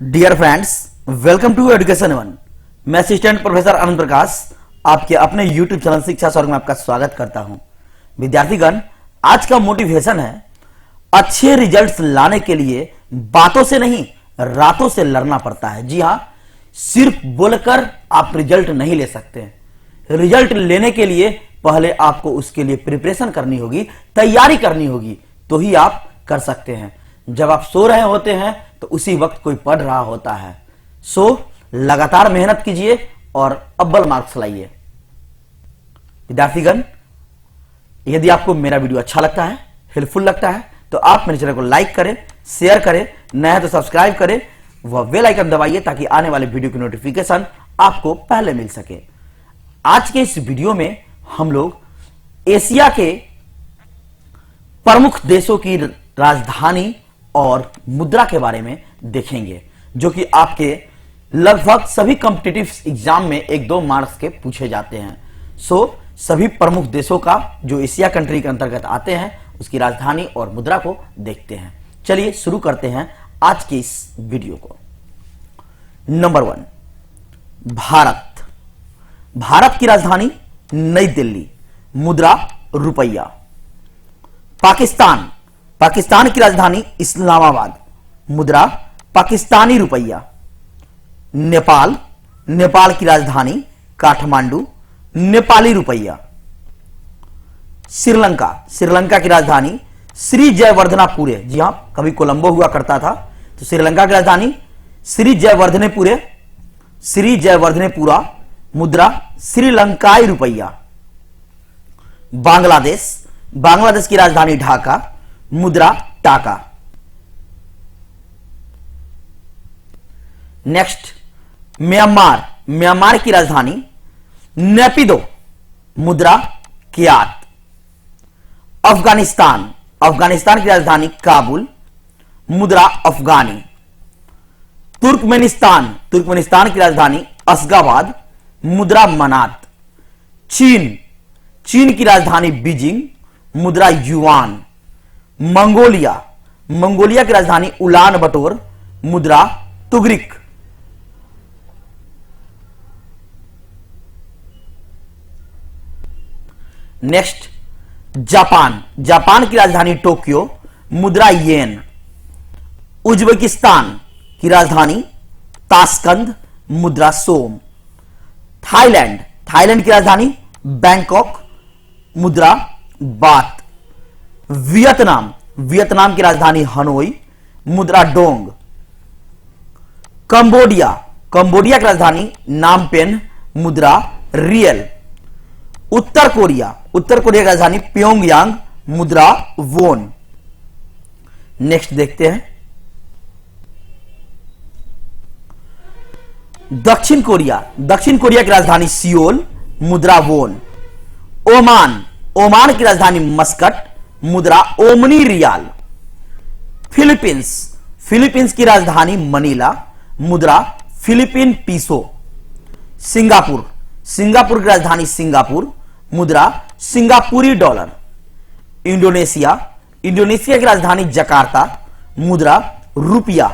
Dear friends, welcome to education one. मैं assistant professor Anand Prakash आपके अपने यूट्यूब चैनल शिक्षा स्वर्ग में आपका स्वागत करता हूं। विद्यार्थीगण, आज का मोटिवेशन है अच्छे रिजल्ट्स लाने के लिए बातों से नहीं रातों से लड़ना पड़ता है। जी हां, सिर्फ बोलकर आप रिजल्ट नहीं ले सकते। रिजल्ट लेने के लिए पहले आपको उसके लिए प्रिपरेशन करनी होगी, तैयारी करनी होगी, तो ही आप कर सकते हैं। जब आप सो रहे होते हैं तो उसी वक्त कोई पढ़ रहा होता है। सो लगातार मेहनत कीजिए और अव्वल मार्क्स लाइए। विद्यार्थीगण, यदि आपको मेरा वीडियो अच्छा लगता है, हेल्पफुल लगता है, तो आप मेरे चैनल को लाइक करें, शेयर करें, नया है तो सब्सक्राइब करें, वह बेल आइकन दबाइए ताकि आने वाले वीडियो की नोटिफिकेशन आपको पहले मिल सके। आज के इस वीडियो में हम लोग एशिया के प्रमुख देशों की राजधानी और मुद्रा के बारे में देखेंगे, जो कि आपके लगभग सभी कॉम्पिटिटिव एग्जाम में 1-2 मार्क्स के पूछे जाते हैं। सभी प्रमुख देशों का जो एशिया कंट्री के अंतर्गत आते हैं उसकी राजधानी और मुद्रा को देखते हैं। चलिए शुरू करते हैं आज के इस वीडियो को। नंबर 1, भारत। भारत की राजधानी नई दिल्ली, मुद्रा रुपया। पाकिस्तान। पाकिस्तान की राजधानी इस्लामाबाद, मुद्रा पाकिस्तानी रुपया। नेपाल। नेपाल की राजधानी काठमांडू, नेपाली रुपया। श्रीलंका। श्रीलंका की राजधानी श्री जयवर्धनापुरे। जी हां, कभी कोलंबो हुआ करता था, तो श्रीलंका की राजधानी श्री जयवर्धनेपुरे, श्री जयवर्धनेपुरा, मुद्रा श्रीलंकाई रुपया। बांग्लादेश। बांग्लादेश की राजधानी ढाका, मुद्रा टाका। Next, Myanmar. म्यांमार की राजधानी नेपिदो, मुद्रा क्यात। अफगानिस्तान। अफगानिस्तान की राजधानी काबुल, मुद्रा अफगानी। तुर्कमेनिस्तान। तुर्कमेनिस्तान की राजधानी अशगाबाद, मुद्रा मनात। चीन। चीन की राजधानी बीजिंग, मुद्रा युआन। मंगोलिया। मंगोलिया की राजधानी उलान बटोर, मुद्रा तुगरिक। Next, Japan. जापान की राजधानी टोक्यो, मुद्रा येन। उज्बेकिस्तान की राजधानी ताशकंद, मुद्रा सोम। थाईलैंड। थाईलैंड की राजधानी बैंकॉक, मुद्रा बात। वियतनाम। वियतनाम की राजधानी हनोई, मुद्रा डोंग। कंबोडिया। कंबोडिया की राजधानी नामपेन, मुद्रा रियल। उत्तर कोरिया। उत्तर कोरिया की राजधानी प्योंगयांग, मुद्रा वोन। नेक्स्ट देखते हैं दक्षिण कोरिया। दक्षिण कोरिया की राजधानी सियोल, मुद्रा वोन। ओमान। ओमान की राजधानी मस्कट, मुद्रा ओमनी रियाल। फिलीपींस। फिलीपींस की राजधानी मनीला, मुद्रा फिलीपीन पीसो। सिंगापुर। सिंगापुर की राजधानी सिंगापुर, मुद्रा सिंगापुरी डॉलर। इंडोनेशिया। इंडोनेशिया की राजधानी जकार्ता, मुद्रा रुपया।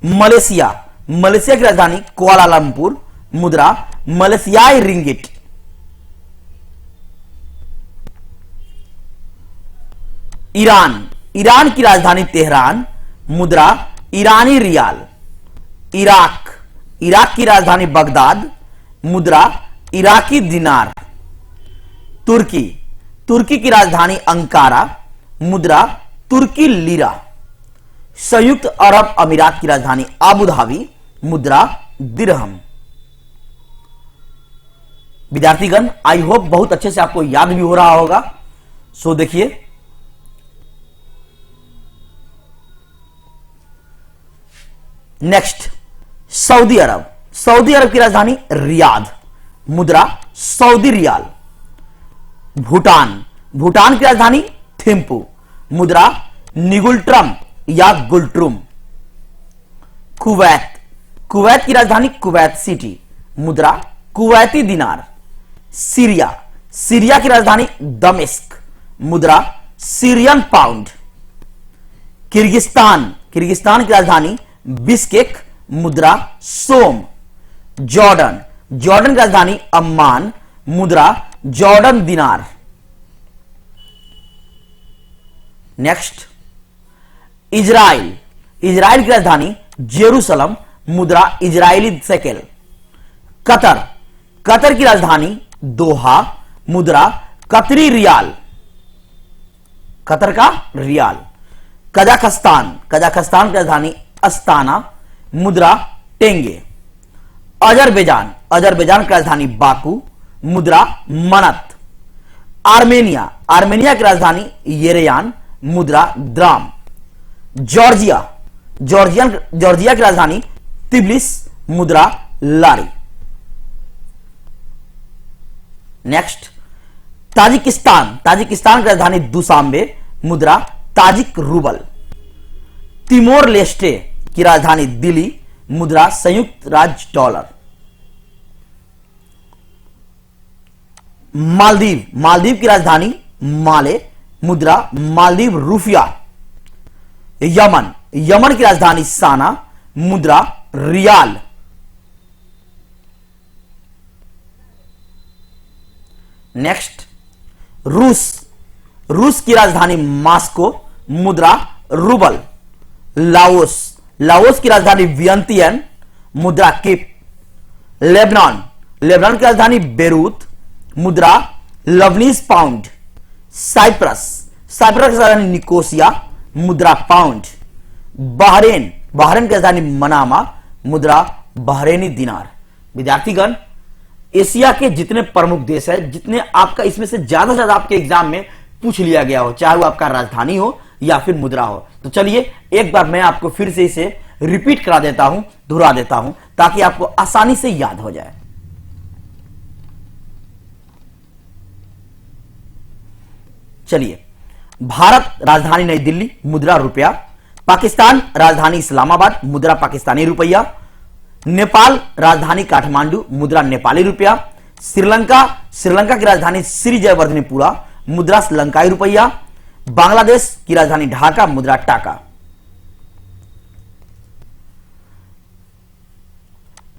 मलेशिया। मलेशिया की राजधानी कुआलालंपुर, मुद्रा मलेशियाई रिंगिट। ईरान। ईरान की राजधानी तेहरान, मुद्रा ईरानी रियाल। इराक। इराक की राजधानी बगदाद, मुद्रा इराकी दिनार। तुर्की। तुर्की की राजधानी अंकारा, मुद्रा तुर्की लीरा। संयुक्त अरब अमीरात की राजधानी आबू धाबी, मुद्रा दिरहम। विद्यार्थीगण, आई होप बहुत अच्छे से आपको याद भी हो रहा होगा। सो देखिए, नेक्स्ट, सऊदी अरब। सऊदी अरब की राजधानी रियाद, मुद्रा सऊदी रियाल। भूटान। भूटान की राजधानी थिम्पू, मुद्रा निगुल्ट्रम या गुल्ट्रुम। कुवैत। कुवैत की राजधानी कुवैत सिटी, मुद्रा कुवैती दिनार। सीरिया। सीरिया की राजधानी दमिश्क, मुद्रा सीरियन पाउंड। किर्गिस्तान। किर्गिस्तान की राजधानी बिस्केक मुद्रा सोम। जॉर्डन, जॉर्डन की राजधानी अम्मान, मुद्रा जॉर्डन दिनार। नेक्स्ट, इजराइल, इजराइल की राजधानी जेरूसलम, मुद्रा इजरायली शेकेल। कतर, कतर की राजधानी दोहा, मुद्रा कतरी रियाल, कतर का रियाल। कजाकिस्तान, कजाकिस्तान की राजधानी अस्ताना, मुद्रा टेंगे। अजरबैजान, अजरबैजान की राजधानी बाकू, मुद्रा मनत। आर्मेनिया, आर्मेनिया की राजधानी येरेयान, मुद्रा द्राम। जॉर्जिया, जॉर्जिया की राजधानी तिब्लिस, मुद्रा लारी। नेक्स्ट, ताजिकिस्तान, ताजिकिस्तान की राजधानी दुशांबे, मुद्रा ताजिक रूबल। तिमोर लेस्टे की राजधानी दिल्ली, मुद्रा संयुक्त राज्य डॉलर। मालदीव, मालदीव की राजधानी माले, मुद्रा मालदीव रूफिया। यमन, यमन की राजधानी साना, मुद्रा रियाल। नेक्स्ट, रूस, रूस की राजधानी मॉस्को, मुद्रा रूबल। लाओस, लाओस की राजधानी वियंतियन, मुद्रा किप। लेबनान, लेबनान की राजधानी बेरूत, मुद्रा लवनीज पाउंड। साइप्रस, साइप्रस की राजधानी निकोसिया, मुद्रा पाउंड। बहरेन, बहरेन की राजधानी मनामा, मुद्रा बहरेनी दिनार। विद्यार्थीगण, एशिया के जितने प्रमुख देश है, जितने आपका इसमें से ज्यादा आपके एग्जाम में पूछ लिया गया हो, चाहे वो आपका राजधानी हो या फिर मुद्रा हो, तो चलिए एक बार मैं आपको फिर से इसे रिपीट करा देता हूं, दोहरा देता हूं, ताकि आपको आसानी से याद हो जाए। चलिए, भारत राजधानी नई दिल्ली, मुद्रा रुपया। पाकिस्तान राजधानी इस्लामाबाद, मुद्रा पाकिस्तानी रुपया। नेपाल राजधानी काठमांडू, मुद्रा नेपाली रुपया। श्रीलंका, श्रीलंका की राजधानी श्री जयवर्धनीपुरा, मुद्रा श्रीलंकाई रुपया। बांग्लादेश की राजधानी ढाका, मुद्रा टाका।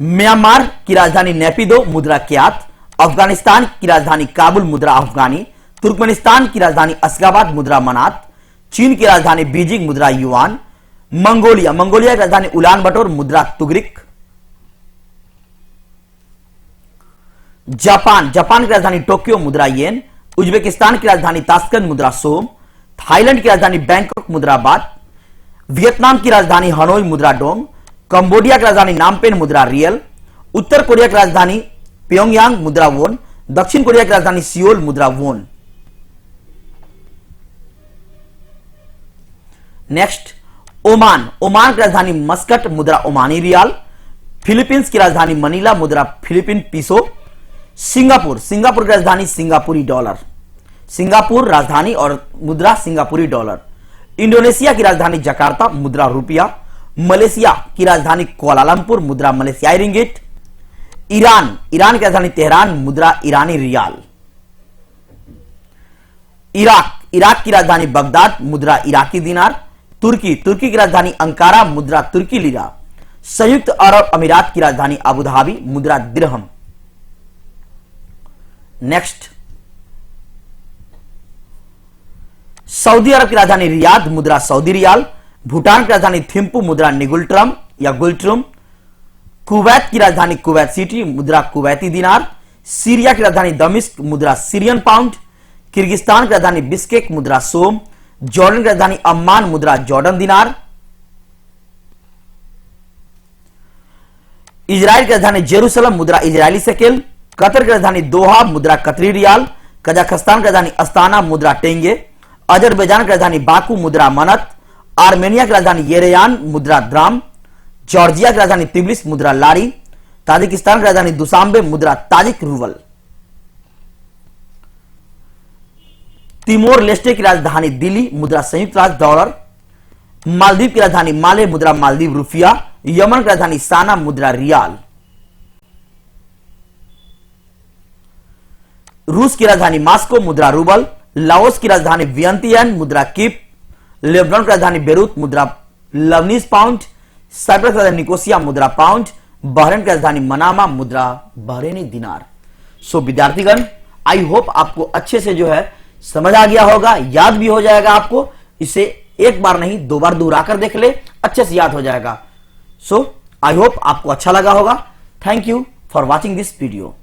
म्यांमार की राजधानी नेपिदो, मुद्रा क्यात। अफगानिस्तान की राजधानी काबुल, मुद्रा अफगानी। तुर्कमेनिस्तान की राजधानी अशगाबाद, मुद्रा मनात। चीन की राजधानी बीजिंग, मुद्रा युआन। मंगोलिया, मंगोलिया की राजधानी उलान बटोर, मुद्रा तुगरिक। जापान, जापान की राजधानी टोक्यो, मुद्रा येन। उज्बेकिस्तान की राजधानी ताशकंद, मुद्रा सोम। थाईलैंड की राजधानी बैंकॉक, मुद्रा बात। वियतनाम की राजधानी हनोई, मुद्रा डोंग। कंबोडिया की राजधानी नामपेन, मुद्रा रियल। उत्तर कोरिया की राजधानी प्योंगयांग, मुद्रा वोन। दक्षिण कोरिया की राजधानी सियोल, मुद्रा वोन। नेक्स्ट, ओमान, ओमान की राजधानी मस्कट, मुद्रा ओमानी रियाल। फिलीपींस की राजधानी मनीला, मुद्रा फिलीपीन पीसो। सिंगापुर, सिंगापुर की राजधानी सिंगापुरी डॉलर, सिंगापुर राजधानी और मुद्रा सिंगापुरी डॉलर। इंडोनेशिया की राजधानी जकार्ता, मुद्रा रुपया। मलेशिया की राजधानी कुआलालंपुर, मुद्रा मलेशियाई रिंगिट। ईरान, ईरान की राजधानी तेहरान, मुद्रा ईरानी रियाल। इराक, इराक की राजधानी बगदाद, मुद्रा इराकी दिनार। तुर्की, तुर्की की राजधानी अंकारा, मुद्रा तुर्की लीरा। संयुक्त अरब अमीरात की राजधानी अबू धाबी, मुद्रा दिरहम। नेक्स्ट, सऊदी अरब की राजधानी रियाद, मुद्रा सऊदी रियाल। भूटान की राजधानी थिम्पू, मुद्रा निगुल्ट्रम या गुल्ट्रुम। कुवैत की राजधानी कुवैत सिटी, मुद्रा कुवैती दिनार। सीरिया की राजधानी दमिश्क, मुद्रा सीरियन पाउंड। किर्गिस्तान की राजधानी बिस्केक, मुद्रा सोम। जॉर्डन की राजधानी अम्मान, मुद्रा जॉर्डन दिनार। इजराइल की राजधानी जेरूसलम, मुद्रा इजरायली शेकेल। कतर की राजधानी दोहा, मुद्रा कतरी रियाल। कजाकिस्तान की राजधानी अस्ताना, मुद्रा टेंगे। अजरबैजान की राजधानी बाकू, मुद्रा मनत। आर्मेनिया की राजधानी येरेयान, मुद्रा द्राम। जॉर्जिया की राजधानी तिब्लिस, मुद्रा लारी। ताजिकिस्तान की राजधानी दुशांबे, मुद्रा ताजिक रूबल। तिमोर लेस्टे की राजधानी दिल्ली, मुद्रा संयुक्त राज्य डॉलर। मालदीव की राजधानी माले, मुद्रा मालदीव रुपया। यमन की राजधानी साना, मुद्रा रियाल। रूस की राजधानी मॉस्को, मुद्रा रूबल। लाओस की राजधानी वियंतियन, मुद्रा किप। लेबनान की राजधानी बेरूत, मुद्रा लवनीज पाउंड। साइप्रस की राजधानी निकोसिया मुद्रा पाउंड, बहरीन की राजधानी मनामा मुद्रा बहरीनी दिनार। सो विद्यार्थीगण, आई होप आपको अच्छे से जो है समझ आ गया होगा, याद भी हो जाएगा आपको। इसे एक बार नहीं 2 बार दोहरा कर देख ले, अच्छे से याद हो जाएगा। सो आई होप आपको अच्छा लगा होगा। Thank you for watching this video.